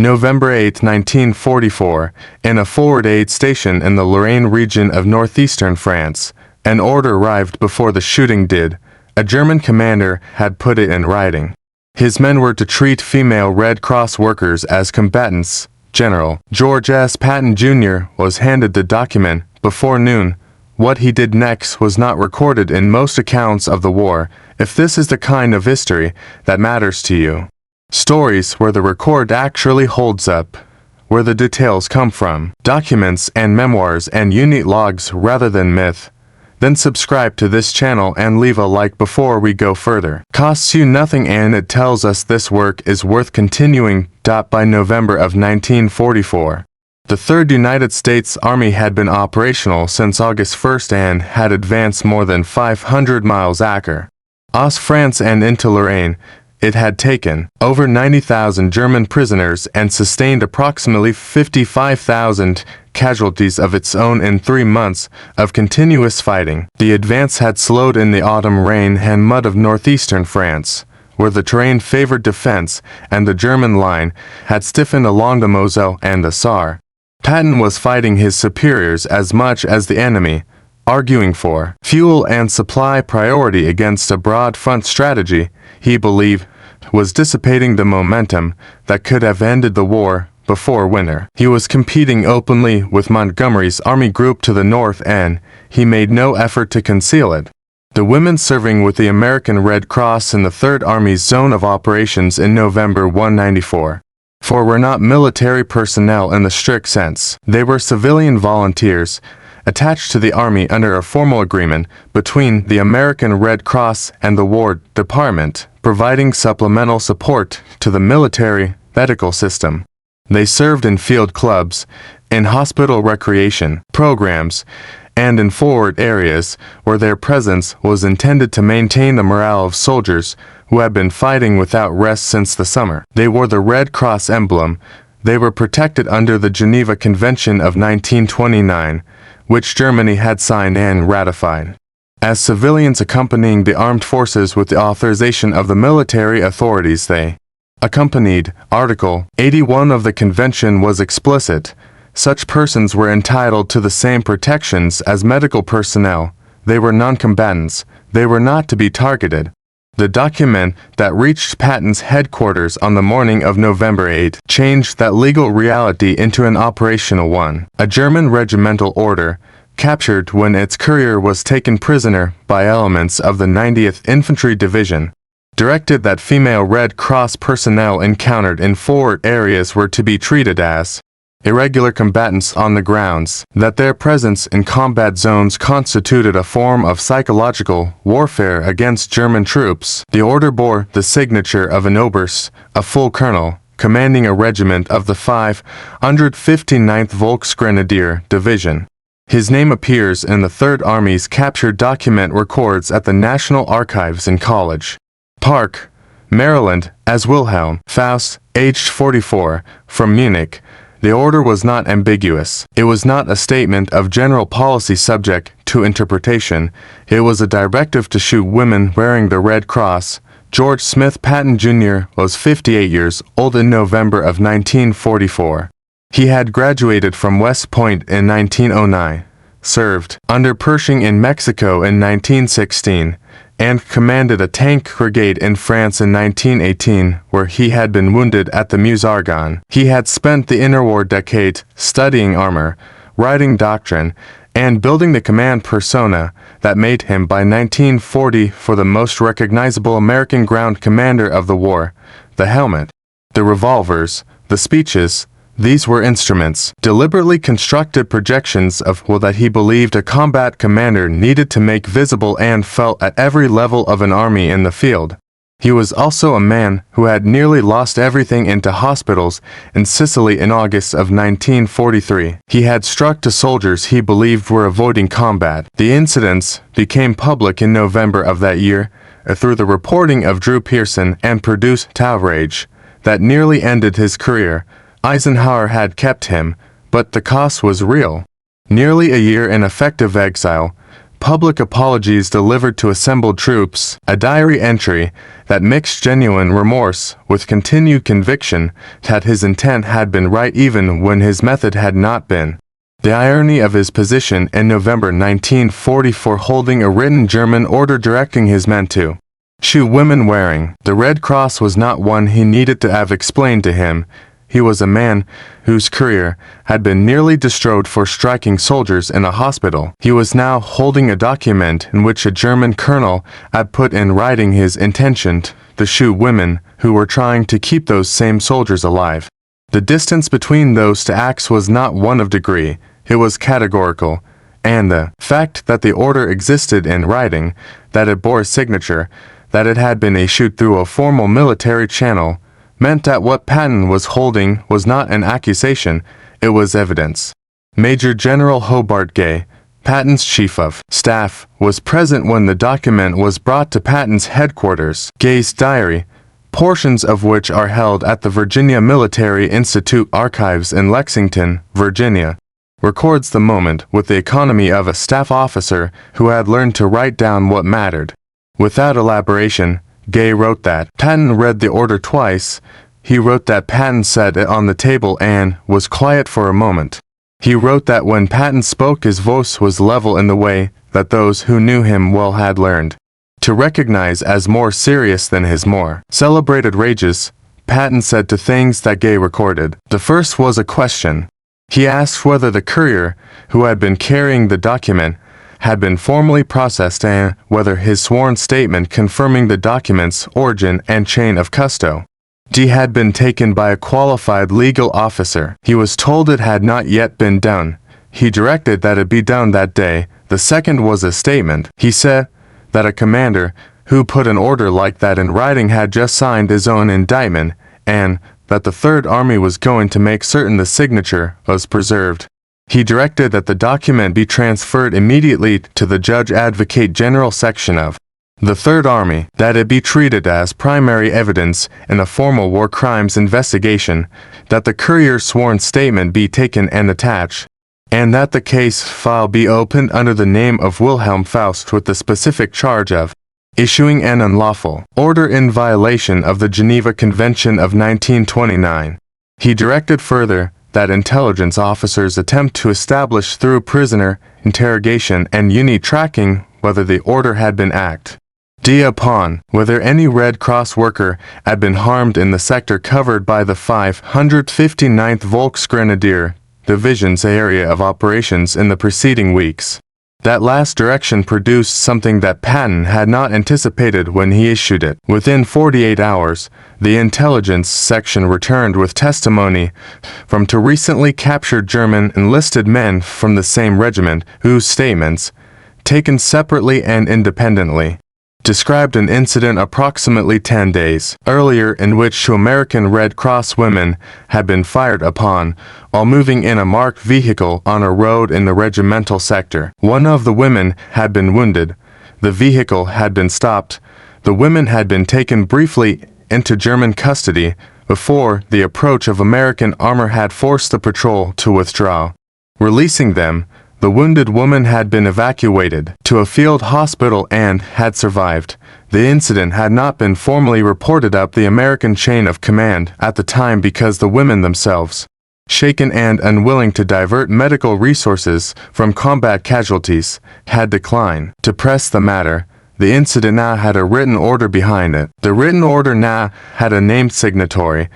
November 8, 1944, in a forward aid station in the Lorraine region of northeastern France, an order arrived before the shooting did. A German commander had put it in writing. His men were to treat female Red Cross workers as combatants. General George S. Patton, Jr. was handed the document before noon. What he did next was not recorded in most accounts of the war, if this is the kind of history that matters to you. Stories where the record actually holds up, where the details come from, documents and memoirs and unique logs rather than myth. Then subscribe to this channel and leave a like before we go further. Costs you nothing and it tells us this work is worth continuing. By November of 1944, the 3rd United States Army had been operational since August 1st and had advanced more than 500 miles across France and into Lorraine. It had taken over 90,000 German prisoners and sustained approximately 55,000 casualties of its own in 3 months of continuous fighting. The advance had slowed in the autumn rain and mud of northeastern France, where the terrain favored defense, and the German line had stiffened along the Moselle and the Saar. Patton was fighting his superiors as much as the enemy, arguing for fuel and supply priority against a broad front strategy he believed was dissipating the momentum that could have ended the war before winter. He was competing openly with Montgomery's army group to the north and he made no effort to conceal it. The women serving with the American Red Cross in the 3rd Army's zone of operations in November 1994 were not military personnel in the strict sense. They were civilian volunteers attached to the Army under a formal agreement between the American Red Cross and the War Department, providing supplemental support to the military medical system. They served in field clubs, in hospital recreation programs, and in forward areas where their presence was intended to maintain the morale of soldiers who had been fighting without rest since the summer. They wore the Red Cross emblem. They were protected under the Geneva Convention of 1929, which Germany had signed and ratified. As civilians accompanying the armed forces with the authorization of the military authorities, they accompanied. Article 81 of the convention was explicit. Such persons were entitled to the same protections as medical personnel. They were non-combatants. They were not to be targeted. The document that reached Patton's headquarters on the morning of November 8 changed that legal reality into an operational one. A German regimental order, captured when its courier was taken prisoner by elements of the 90th Infantry Division, directed that female Red Cross personnel encountered in forward areas were to be treated as irregular combatants on the grounds that their presence in combat zones constituted a form of psychological warfare against German troops. The order bore the signature of an Oberst, a full colonel, commanding a regiment of the 559th Volksgrenadier Division. His name appears in the 3rd Army's captured document records at the National Archives in College Park, Maryland, as Wilhelm Faust, aged 44, from Munich. The order was not ambiguous. It was not a statement of general policy subject to interpretation. It was a directive to shoot women wearing the Red Cross. George Smith Patton, Jr. was 58 years old in November of 1944. He had graduated from West Point in 1909, served under Pershing in Mexico in 1916, and commanded a tank brigade in France in 1918, where he had been wounded at the Meuse-Argonne. He had spent the interwar decade studying armor, writing doctrine, and building the command persona that made him by 1940 for the most recognizable American ground commander of the war. The helmet, the revolvers, the speeches, these were instruments, deliberately constructed projections of what that he believed a combat commander needed to make visible and felt at every level of an army in the field. He was also a man who had nearly lost everything into hospitals in Sicily in August of 1943. He had struck to soldiers he believed were avoiding combat. The incidents became public in November of that year through the reporting of Drew Pearson and produced outrage that nearly ended his career. Eisenhower had kept him, but the cost was real. Nearly a year in effective exile, public apologies delivered to assembled troops, a diary entry that mixed genuine remorse with continued conviction that his intent had been right even when his method had not been. The irony of his position in November 1944, holding a written German order directing his men to shoot women wearing the Red Cross, was not one he needed to have explained to him. He was a man whose career had been nearly destroyed for striking soldiers in a hospital. He was now holding a document in which a German colonel had put in writing his intention to shoot women who were trying to keep those same soldiers alive. The distance between those two acts was not one of degree, it was categorical, and the fact that the order existed in writing, that it bore a signature, that it had been issued through a formal military channel, meant that what Patton was holding was not an accusation, it was evidence. Major General Hobart Gay, Patton's chief of staff, was present when the document was brought to Patton's headquarters. Gay's diary, portions of which are held at the Virginia Military Institute Archives in Lexington, Virginia, records the moment with the economy of a staff officer who had learned to write down what mattered. Without elaboration, Gay wrote that Patton read the order twice. He wrote that Patton sat on the table and was quiet for a moment. He wrote that when Patton spoke, his voice was level in the way that those who knew him well had learned to recognize as more serious than his more celebrated rages. Patton said two things that Gay recorded. The first was a question. He asked whether the courier who had been carrying the document had been formally processed and whether his sworn statement confirming the document's origin and chain of custody had been taken by a qualified legal officer. He was told it had not yet been done. He directed that it be done that day. The second was a statement. He said that a commander who put an order like that in writing had just signed his own indictment, and that the Third Army was going to make certain the signature was preserved. He directed that the document be transferred immediately to the Judge Advocate General section of the Third Army, that it be treated as primary evidence in a formal war crimes investigation, that the courier's sworn statement be taken and attached, and that the case file be opened under the name of Wilhelm Faust with the specific charge of issuing an unlawful order in violation of the Geneva Convention of 1929. He directed further that intelligence officers attempt to establish through prisoner interrogation and unit tracking whether the order had been acted upon, whether any Red Cross worker had been harmed in the sector covered by the 559th Volksgrenadier Division's area of operations in the preceding weeks. That last direction produced something that Patton had not anticipated when he issued it. Within 48 hours, the intelligence section returned with testimony from two recently captured German enlisted men from the same regiment whose statements, taken separately and independently, described an incident approximately 10 days earlier in which two American Red Cross women had been fired upon while moving in a marked vehicle on a road in the regimental sector. One of the women had been wounded. The vehicle had been stopped. The women had been taken briefly into German custody before the approach of American armor had forced the patrol to withdraw. Releasing them, the wounded woman had been evacuated to a field hospital and had survived. The incident had not been formally reported up the American chain of command at the time because the women themselves, shaken and unwilling to divert medical resources from combat casualties, had declined to press the matter. The incident now had a written order behind it. The written order now had a named signatory.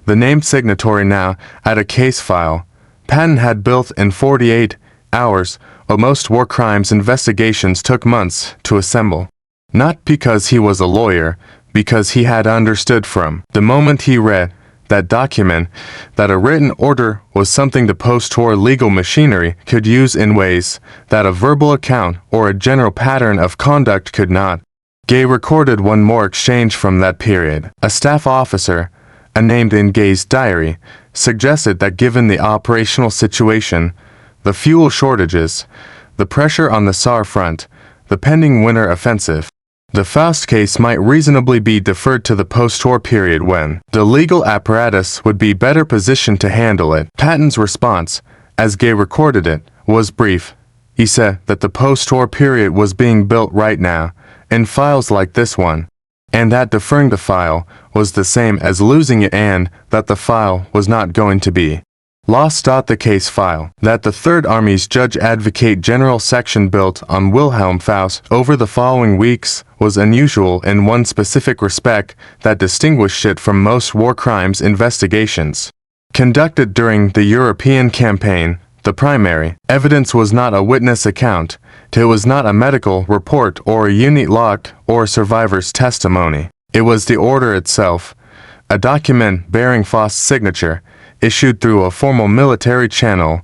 The named signatory now had a case file. Patton had built in 48 hours, but most war crimes investigations took months to assemble. Not because he was a lawyer, because he had understood from the moment he read that document that a written order was something the post-war legal machinery could use in ways that a verbal account or a general pattern of conduct could not. Gay recorded one more exchange from that period. A staff officer, unnamed in Gay's diary, suggested that given the operational situation, the fuel shortages, the pressure on the Saar front, the pending winter offensive, the Faust case might reasonably be deferred to the post-war period when the legal apparatus would be better positioned to handle it. Patton's response, as Gay recorded it, was brief. He said that the post-war period was being built right now, in files like this one, and that deferring the file was the same as losing it and that the file was not going to be lost. The case file that the Third Army's Judge Advocate General section built on Wilhelm Faust over the following weeks was unusual in one specific respect that distinguished it from most war crimes investigations conducted during the European campaign. The primary evidence was not a witness account, it was not a medical report or a unit log or survivor's testimony. It was the order itself, a document bearing Faust's signature, issued through a formal military channel,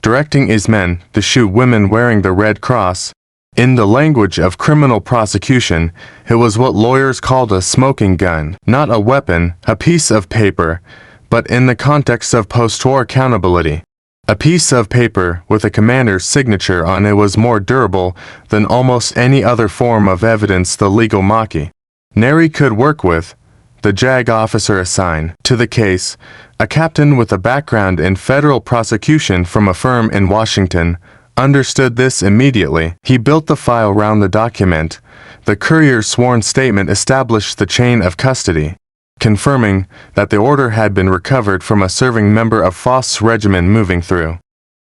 directing his men to shoot women wearing the Red Cross. In the language of criminal prosecution, it was what lawyers called a smoking gun, not a weapon, a piece of paper, but in the context of post-war accountability. A piece of paper with a commander's signature on it was more durable than almost any other form of evidence the legal machinery could work with. The JAG officer assigned to the case, a captain with a background in federal prosecution from a firm in Washington, understood this immediately. He built the file round the document. The courier's sworn statement established the chain of custody, confirming that the order had been recovered from a serving member of Faust's regiment moving through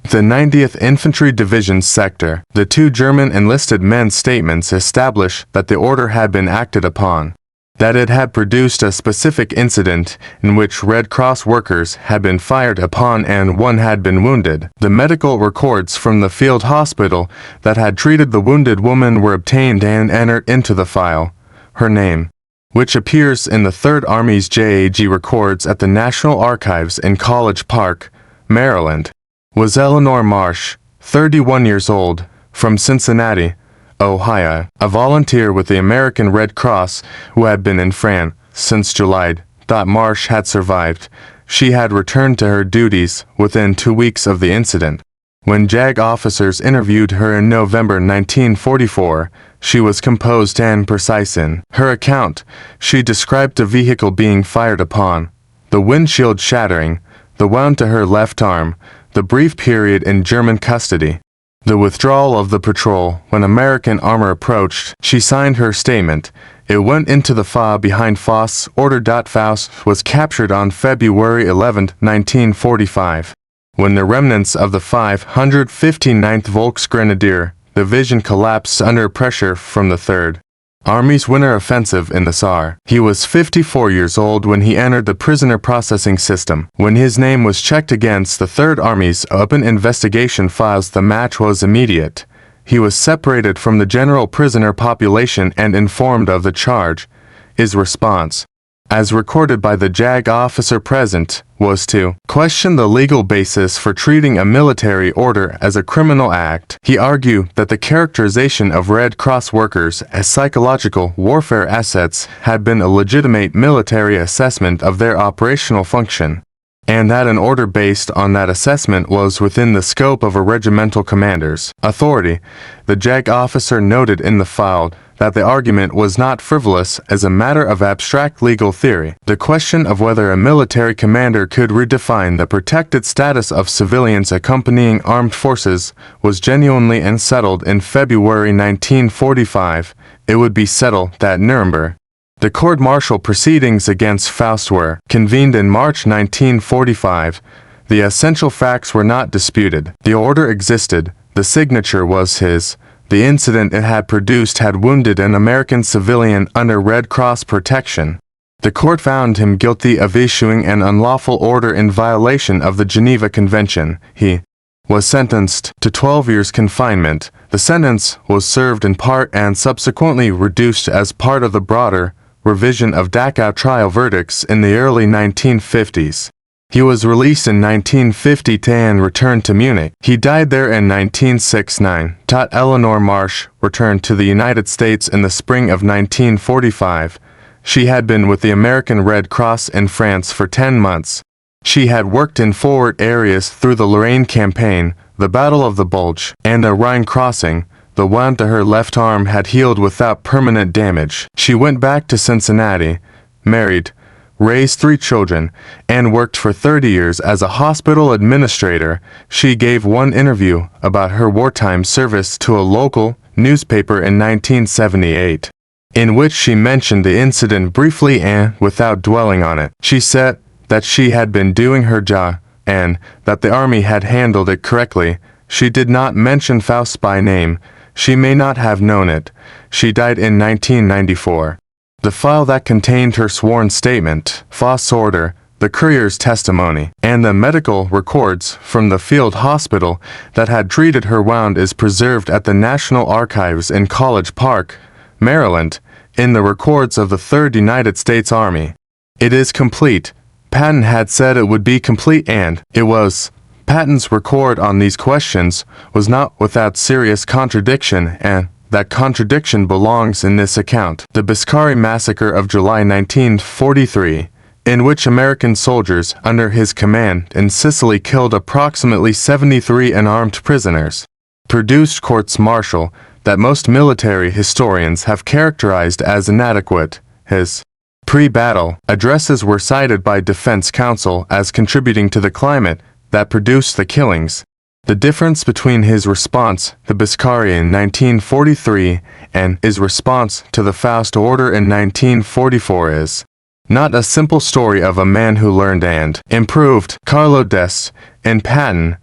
the 90th Infantry Division's sector. The two German enlisted men's statements established that the order had been acted upon, that it had produced a specific incident in which Red Cross workers had been fired upon and one had been wounded. The medical records from the field hospital that had treated the wounded woman were obtained and entered into the file. Her name, which appears in the Third Army's JAG records at the National Archives in College Park, Maryland, was Eleanor Marsh, 31 years old, from Cincinnati, Ohio, a volunteer with the American Red Cross who had been in France since July. Marsh had survived. She had returned to her duties within 2 weeks of the incident. When JAG officers interviewed her in November 1944, she was composed and precise in her account. She described the vehicle being fired upon, the windshield shattering, the wound to her left arm, the brief period in German custody, the withdrawal of the patrol when American armor approached. She signed her statement. It went into the file behind Faust's order. Faust was captured on February 11, 1945. When the remnants of the 559th Volksgrenadier Division collapsed under pressure from the Third Army's winter offensive in the Saar. He was 54 years old when he entered the prisoner processing system. When his name was checked against the Third Army's open investigation files, the match was immediate. He was separated from the general prisoner population and informed of the charge. His response, as recorded by the JAG officer present, was to question the legal basis for treating a military order as a criminal act. He argued that the characterization of Red Cross workers as psychological warfare assets had been a legitimate military assessment of their operational function, and that an order based on that assessment was within the scope of a regimental commander's authority. The JAG officer noted in the file that the argument was not frivolous as a matter of abstract legal theory. The question of whether a military commander could redefine the protected status of civilians accompanying armed forces was genuinely unsettled in February 1945. It would be settled at Nuremberg. The court-martial proceedings against Faust were convened in March 1945. The essential facts were not disputed. The order existed. The signature was his. The incident it had produced had wounded an American civilian under Red Cross protection. The court found him guilty of issuing an unlawful order in violation of the Geneva Convention. He was sentenced to 12 years confinement. The sentence was served in part and subsequently reduced as part of the broader revision of Dachau trial verdicts in the early 1950s. He was released in 1950 and returned to Munich. He died there in 1969. Eleanor Marsh returned to the United States in the spring of 1945. She had been with the American Red Cross in France for 10 months. She had worked in forward areas through the Lorraine campaign, the Battle of the Bulge, and a Rhine crossing. The wound to her left arm had healed without permanent damage. She went back to Cincinnati, married, raised 3 children, and worked for 30 years as a hospital administrator. She gave one interview about her wartime service to a local newspaper in 1978, in which she mentioned the incident briefly and without dwelling on it. She said that she had been doing her job and that the Army had handled it correctly. She did not mention Faust by name. She may not have known it. She died in 1994. The file that contained her sworn statement, Faust's order, the courier's testimony, and the medical records from the field hospital that had treated her wound is preserved at the National Archives in College Park, Maryland, in the records of the 3rd United States Army. It is complete. Patton had said it would be complete, and it was. Patton's record on these questions was not without serious contradiction, and that contradiction belongs in this account. The Biscari Massacre of July 1943, in which American soldiers under his command in Sicily killed approximately 73 unarmed prisoners, produced courts-martial that most military historians have characterized as inadequate. His pre-battle addresses were cited by defense counsel as contributing to the climate that produced the killings. The difference between his response to Biscari in 1943 and his response to the Faust order in 1944 is not a simple story of a man who learned and improved. Carlo Dest, in Patton,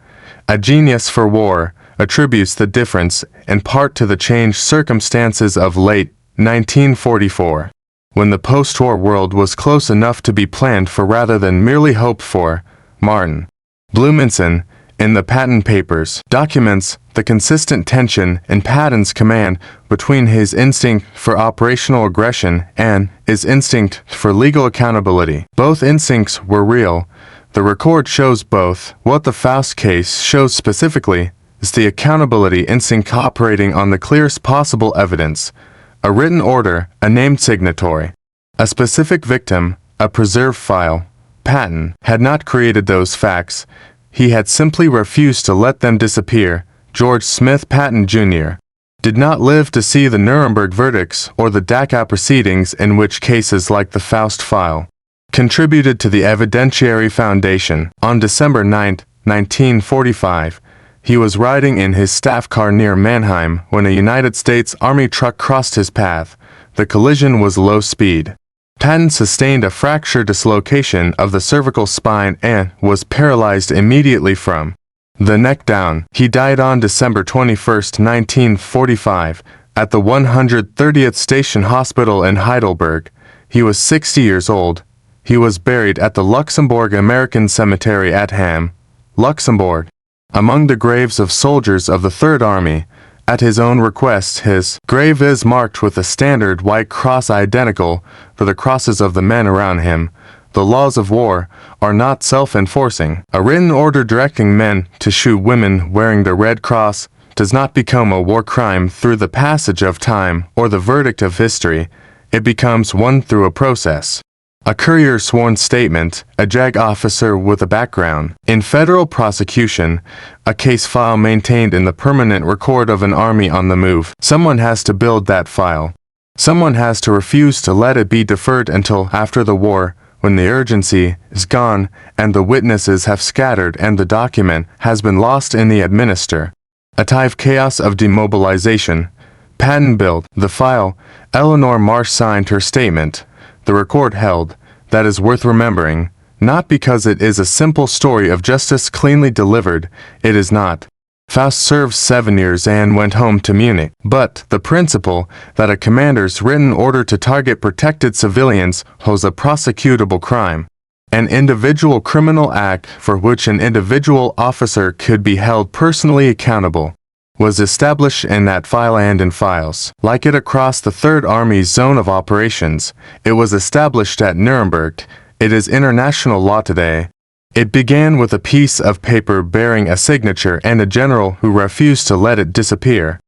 A Genius for War, attributes the difference in part to the changed circumstances of late 1944, when the post-war world was close enough to be planned for rather than merely hoped for. Martin Blumenson, in the Patton Papers, documents the consistent tension in Patton's command between his instinct for operational aggression and his instinct for legal accountability. Both instincts were real. The record shows both. What the Faust case shows specifically is the accountability instinct operating on the clearest possible evidence: a written order, a named signatory, a specific victim, a preserved file. Patton had not created those facts. He had simply refused to let them disappear. George Smith Patton, Jr. did not live to see the Nuremberg verdicts or the Dachau proceedings, in which cases like the Faust file contributed to the evidentiary foundation. On December 9, 1945, he was riding in his staff car near Mannheim when a United States Army truck crossed his path. The collision was low speed. Patton sustained a fracture dislocation of the cervical spine and was paralyzed immediately from the neck down. He died on December 21, 1945, at the 130th Station Hospital in Heidelberg. He was 60 years old. He was buried at the Luxembourg American Cemetery at Ham, Luxembourg, among the graves of soldiers of the Third Army. At his own request, his grave is marked with a standard white cross identical for the crosses of the men around him. The laws of war are not self-enforcing. A written order directing men to shoot women wearing the Red Cross does not become a war crime through the passage of time or the verdict of history. It becomes one through a process. A courier's sworn statement, a JAG officer with a background in federal prosecution, a case file maintained in the permanent record of an army on the move. Someone has to build that file. Someone has to refuse to let it be deferred until after the war, when the urgency is gone and the witnesses have scattered and the document has been lost in the administer. A type of chaos of demobilization. Patton built the file. Eleanor Marsh signed her statement. The record held. That is worth remembering, not because it is a simple story of justice cleanly delivered. It is not. Faust served 7 years and went home to Munich. But the principle that a commander's written order to target protected civilians was a prosecutable crime, an individual criminal act for which an individual officer could be held personally accountable, was established in that file and in files like it across the Third Army's zone of operations. It was established at Nuremberg. It is international law today. It began with a piece of paper bearing a signature and a general who refused to let it disappear.